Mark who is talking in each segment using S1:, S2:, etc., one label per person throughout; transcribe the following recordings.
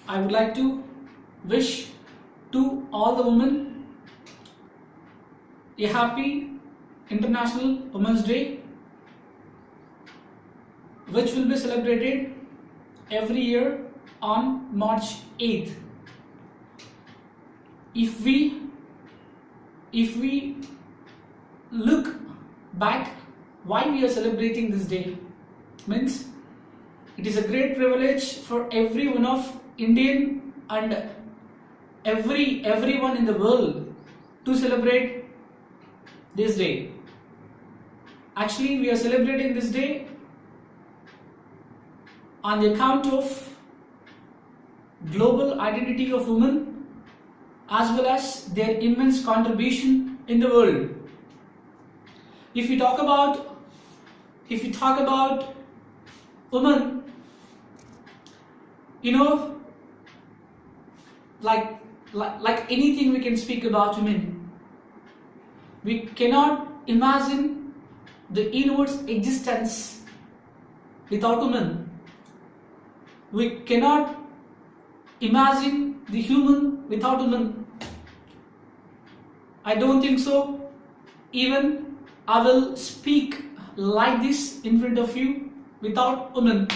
S1: I would like to wish to all the women a happy International Women's Day, which will be celebrated every year on March 8th. If we look back why we are celebrating this day, means it is a great privilege for every one of Indian and everyone in the world to celebrate this day. Actually, we are celebrating this day on the account of global identity of women as well as their immense contribution in the world. If you talk about women, like anything we can speak about women, we cannot imagine the universe existence without women. We cannot imagine the human without women. I don't think so. Even I will speak like this in front of you without women.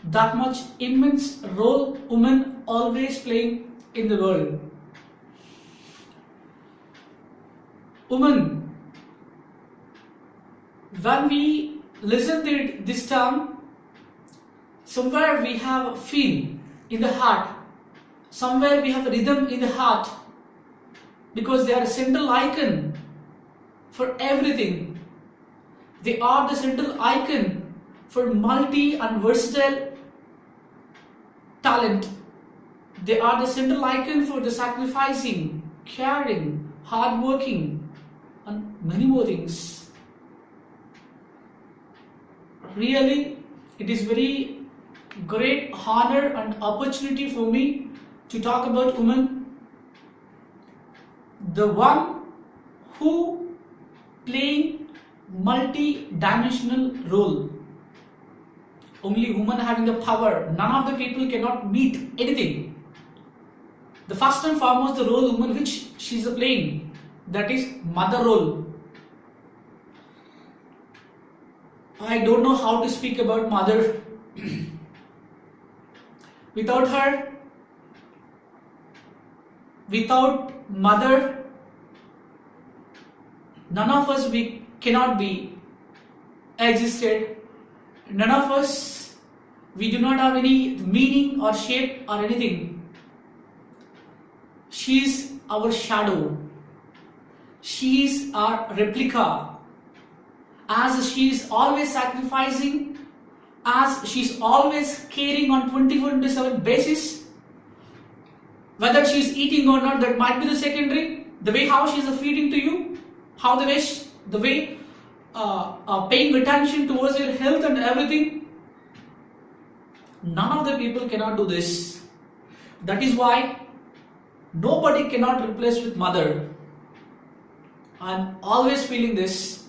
S1: That much immense role women always playing in the world. Women, when we listen to this term, somewhere we have a feel in the heart, somewhere we have a rhythm in the heart, because they are a central icon for everything. They are the central icon for multi and versatile talent. They are the central icon for the sacrificing, caring, hardworking, and many more things. Really, it is very great honor and opportunity for me to talk about women, the one who playing multi-dimensional role. Only women having the power. None of the people cannot meet anything. The first and foremost the role woman which she is playing, that is mother role. I don't know how to speak about mother. Without mother, none of us we cannot be existed. None of us, we do not have any meaning or shape or anything. She is our shadow. She is our replica. As she is always sacrificing, as she is always caring on 24/7 basis, whether she is eating or not, that might be the secondary. The way how she is feeding to you, how the way paying attention towards your health and everything. None of the people cannot do this. That is why nobody cannot replace with mother. I am always feeling this.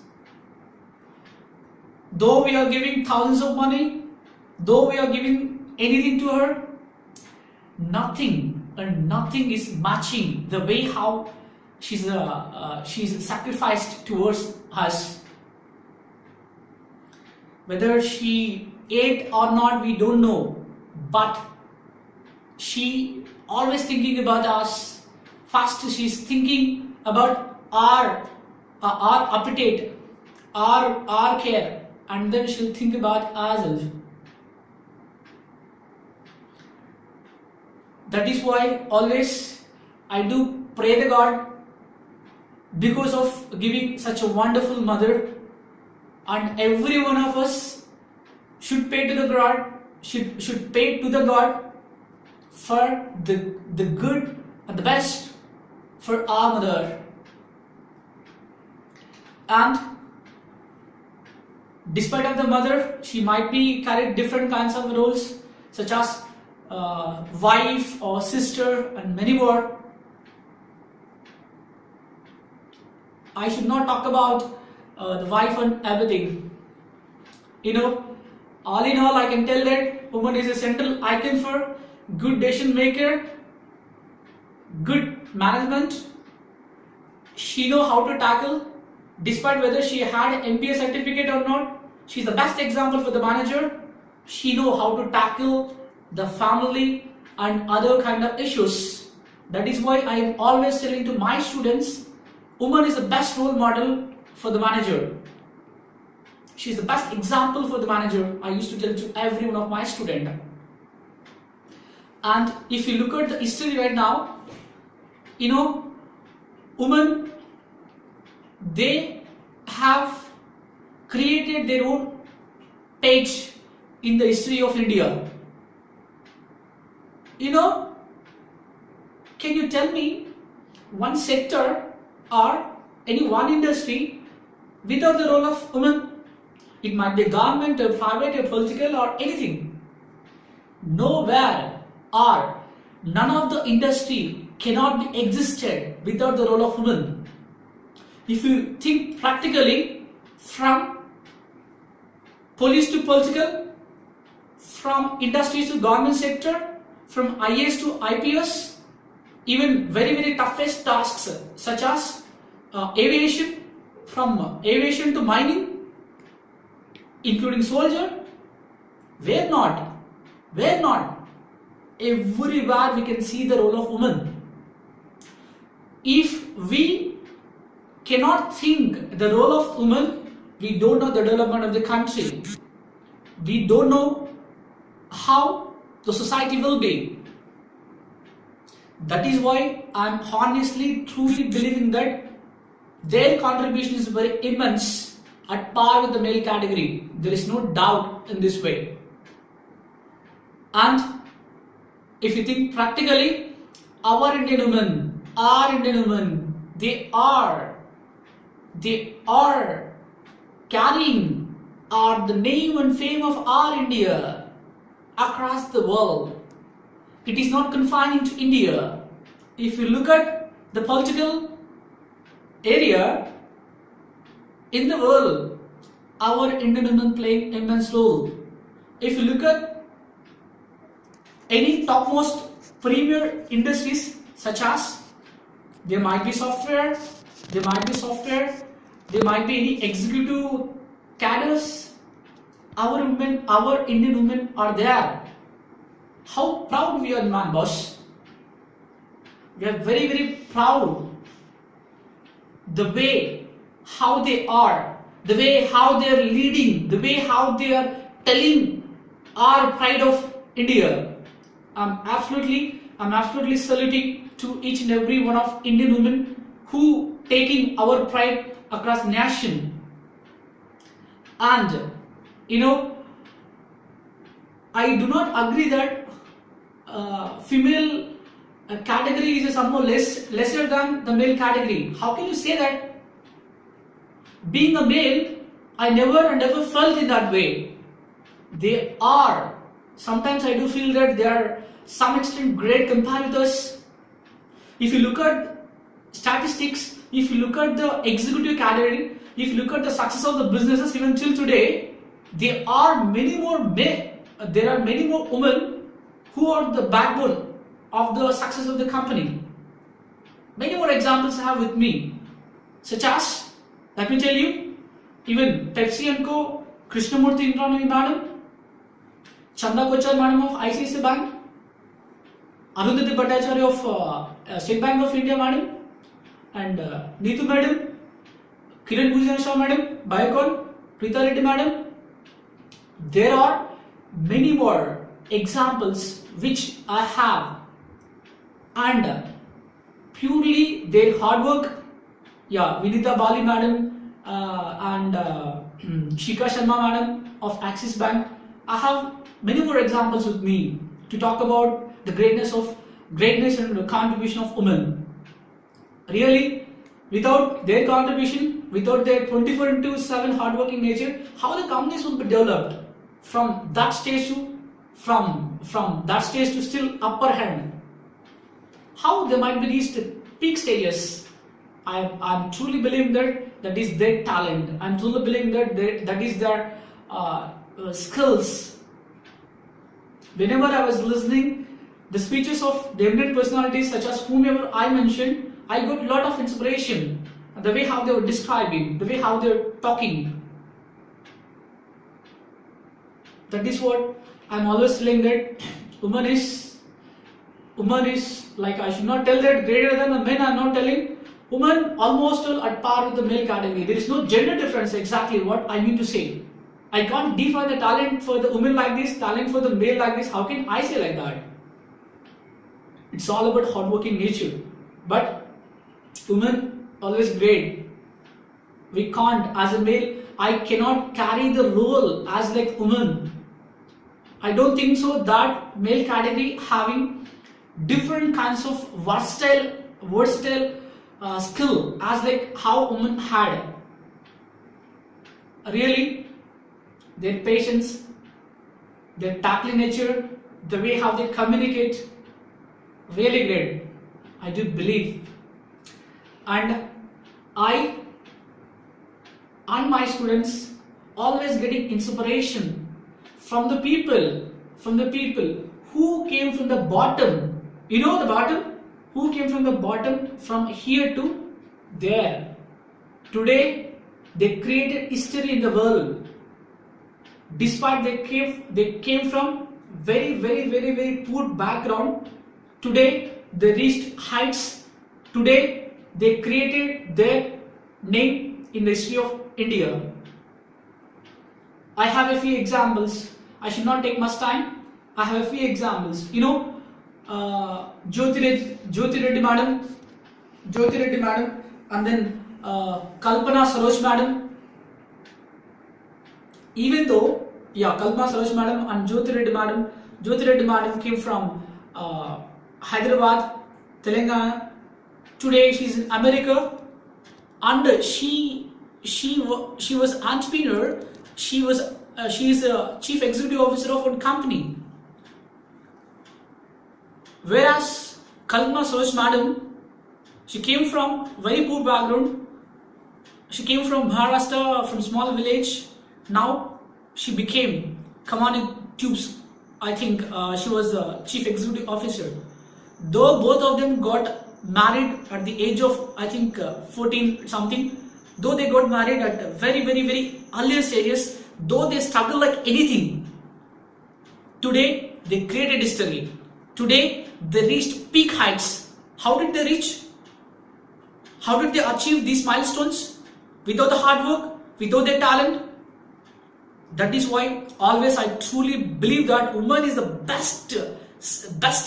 S1: Though we are giving thousands of money, though we are giving anything to her, nothing is matching the way how she's sacrificed towards us. Whether she ate or not, we don't know, but she always thinking about us. First, she's thinking about our appetite, our care, and then she'll think about ourselves. That is why always I do pray to God because of giving such a wonderful mother, and every one of us should pay to the God, should pay to the God for the good and the best for our mother. And despite of the mother, she might be carried different kinds of roles, such as wife or sister and many more. I should not talk about the wife and everything. All in all, I can tell that woman is a central icon for good decision maker, good management. She know how to tackle, despite whether she had an MBA certificate or not. She's the best example for the manager. She know how to tackle the family and other kind of issues. That is why I am always telling to my students, woman is the best role model for the manager. She is the best example for the manager. I used to tell to every one of my students. And if you look at the history right now, women, they have created their own page in the history of India. Can you tell me one sector or any one industry without the role of women? It might be government or private or political or anything. Nowhere or none of the industry cannot be existed without the role of women. If you think practically, from police to political, from industries to government sector, from IAS to IPS, even very very toughest tasks such as aviation, from aviation to mining, including soldier, where not, everywhere we can see the role of women. If we cannot think the role of women, we don't know the development of the country. We don't know how the society will be. That is why I am honestly, truly believing that their contribution is very immense, at par with the male category. There is no doubt in this way. And if you think practically, our Indian women, they are carrying the name and fame of our India across the world. It is not confined to India. If you look at the political area in the world, our Indian women play immense role. If you look at any topmost premier industries, such as there might be software, there might be any executive cadres, our Indian women are there. How proud we are, man, boss. We are very very proud. The way how they are, the way how they are leading, the way how they are telling our pride of India. I'm absolutely saluting to each and every one of Indian women who taking our pride across the nation. And I do not agree that female category is somehow lesser than the male category. How can you say that? Being a male, I never felt in that way. They are. Sometimes I do feel that they are some extent great compared with us. If you look at statistics, if you look at the executive category, if you look at the success of the businesses even till today, there are many more women who are the backbone of the success of the company. Many more examples I have with me, such as, let me tell you, even Pepsi & Co, Krishnamurthy Indranui Madam, Chanda Kochar Madam of ICICI Bank, Arundhati Bhattacharya of State Bank of India Madam, and Neetu Madam, Kiran Bhushan Shah Madam, Biocon, Prita Reddy Madam. There are many more examples which I have, and purely their hard work. Vinita Bali Madam and Shika Sharma Madam of Axis Bank. I have many more examples with me to talk about the greatness and the contribution of women. Really, without their contribution, without their 24/7 hardworking nature, how the companies would be developed from that stage to still upper hand? How they might be reached peak stages? I'm truly believing that is their talent. I'm truly believing that is their skills. Whenever I was listening the speeches of the eminent personalities such as whomever I mentioned, I got a lot of inspiration. The way how they were describing, the way how they were talking. That is what I'm always telling, that woman is like, I should not tell that greater than the men. I'm not telling woman almost at par with the male category. There is no gender difference, exactly what I mean to say. I can't define the talent for the woman like this, talent for the male like this. How can I say like that? It's all about hardworking nature. But women always great. We can't, as a male, I cannot carry the role as like woman. I don't think so that male category having different kinds of versatile skill as like how women had. Really, their patience, their tackling nature, the way how they communicate, really great. I do believe. And I and my students always getting inspiration from the people who came from the bottom. You know the bottom? Who came from the bottom, from here to there. Today they created history in the world. Despite they came from very poor background. Today they reached heights. Today they created their name in the history of India. I have a few examples. I should not take much time. I have a few examples. You know, Jyoti Reddy madam, and then Kalpana Saroj madam. Even though, Kalpana Saroj madam and Jyoti Reddy madam came from Hyderabad, Telangana. Today she is in America, and she was entrepreneur. She is a chief executive officer of one company. Whereas Kalpana Saroj madam, she came from very poor background. She came from Maharashtra, from small village. Now she became Kamani Tubes. I think she was a chief executive officer. Though both of them got married at the age of, I think, 14 something. Though they got married at very earlier stages, though they struggled like anything, today they created history. Today they reached peak heights. How did they reach? How did they achieve these milestones? Without the hard work, without their talent. That is why always I truly believe that woman is the best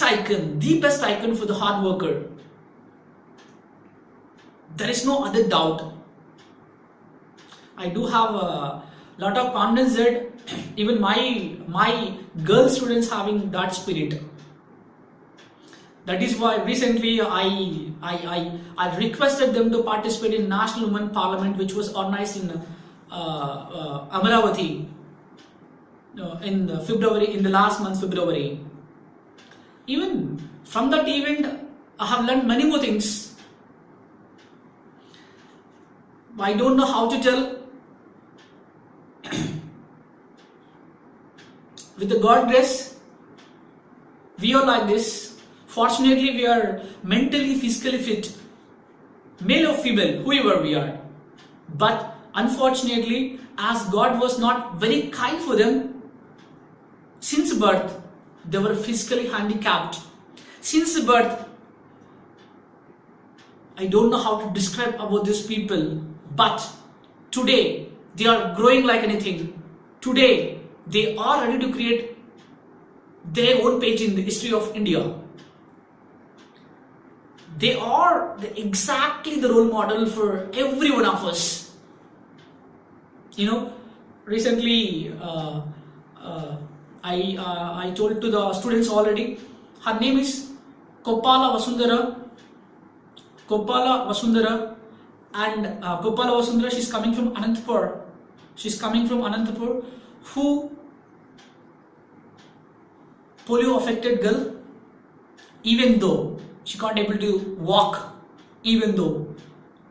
S1: icon, the best icon for the hard worker. There is no other doubt. I do have a lot of confidence that even my girl students having that spirit. That is why recently I requested them to participate in National Women Parliament, which was organized in Amaravati in February, in the last month February. Even from that event, I have learned many more things. I don't know how to tell. With the God grace, we are like this. Fortunately, we are mentally, physically fit, male or female, whoever we are. But unfortunately, as God was not very kind for them, since birth, they were physically handicapped. Since birth, I don't know how to describe about these people, but today they are growing like anything. Today they are ready to create their own page in the history of India. They are exactly the role model for every one of us. You know, recently I told to the students already. Her name is Kopala Vasundhara, and Kopala Vasundhara. She's coming from Anantapur. Who polio affected girl, even though she can't able to walk, even though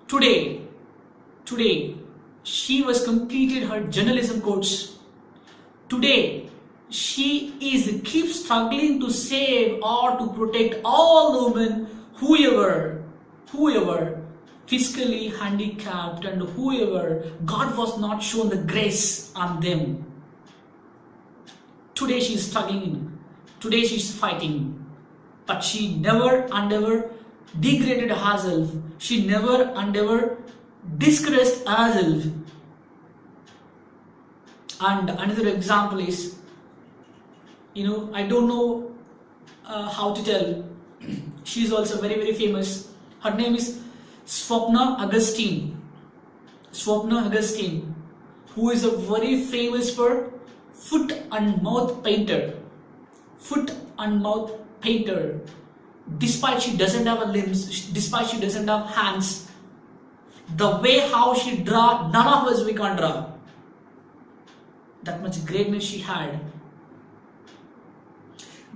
S1: today she was completed her journalism course. today she is keep struggling to save or to protect all the women, whoever physically handicapped and whoever God was not shown the grace on them. Today she is struggling, today she is fighting, but she never and ever degraded herself, she never and ever disgraced herself. And another example is, I don't know how to tell. She is also very, very famous. Her name is Swapna Augustine. Swapna Augustine, who is a very famous for foot and mouth painter. Foot and mouth painter. Despite she doesn't have a limbs, despite she doesn't have hands, the way how she draw, none of us we can draw. That much greatness she had.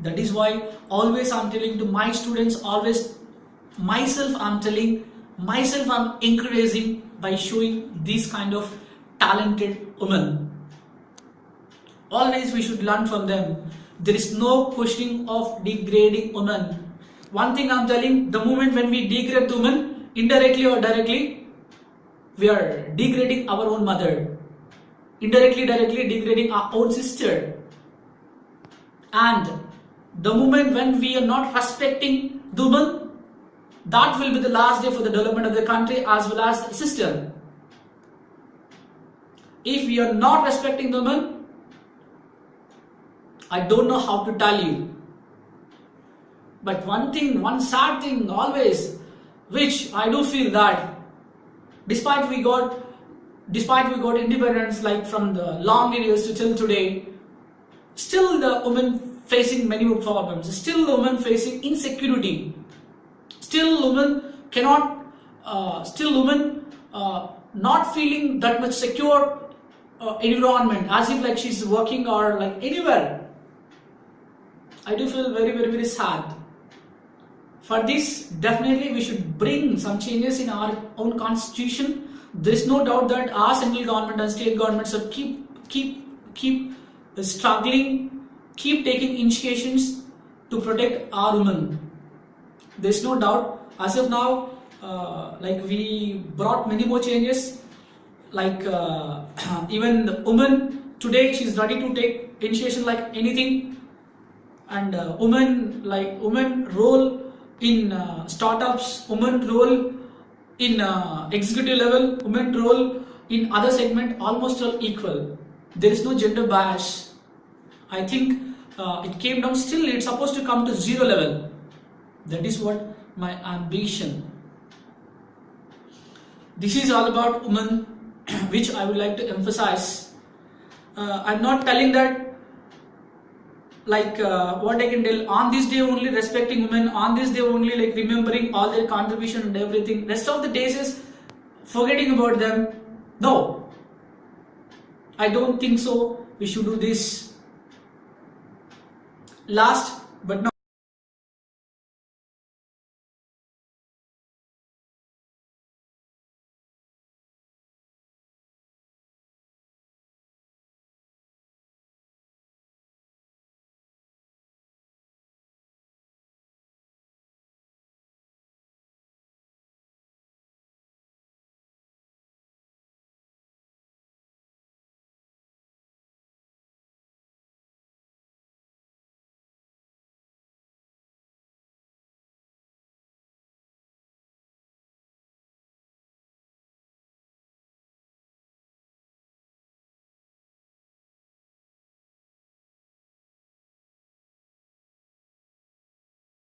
S1: That is why always I'm telling to my students, always myself I'm telling, myself I'm encouraging by showing these kind of talented women. Always we should learn from them. There is no questioning of degrading women. One thing I'm telling, the moment when we degrade women, indirectly or directly, we are degrading our own mother. Indirectly, directly degrading our own sister. And the moment when we are not respecting the woman, that will be the last day for the development of the country as well as the system. If we are not respecting the woman, I don't know how to tell you. But one sad thing always, which I do feel that despite we got independence like from the long years to till today, still the women facing many more problems, still the women facing insecurity, still women not feeling that much secure environment, as if like she's working or like anywhere. I do feel very, very, very sad. For this, definitely we should bring some changes in our own constitution. There is no doubt that our central government and state governments are keep struggling, keep taking initiations to protect our women. There is no doubt. As of now, like we brought many more changes. Like even the woman today, she is ready to take initiation like anything. And women role in startups, women role in executive level, women role in other segment, almost all equal. There is no gender bias. I think it came down, still it's supposed to come to zero level. That is what my ambition. This is all about women, which I would like to emphasize. I'm not telling that like what I can tell, on this day only respecting women, on this day only like remembering all their contribution and everything. Rest of the days is forgetting about them. No, I don't think so. We should do this. Last but not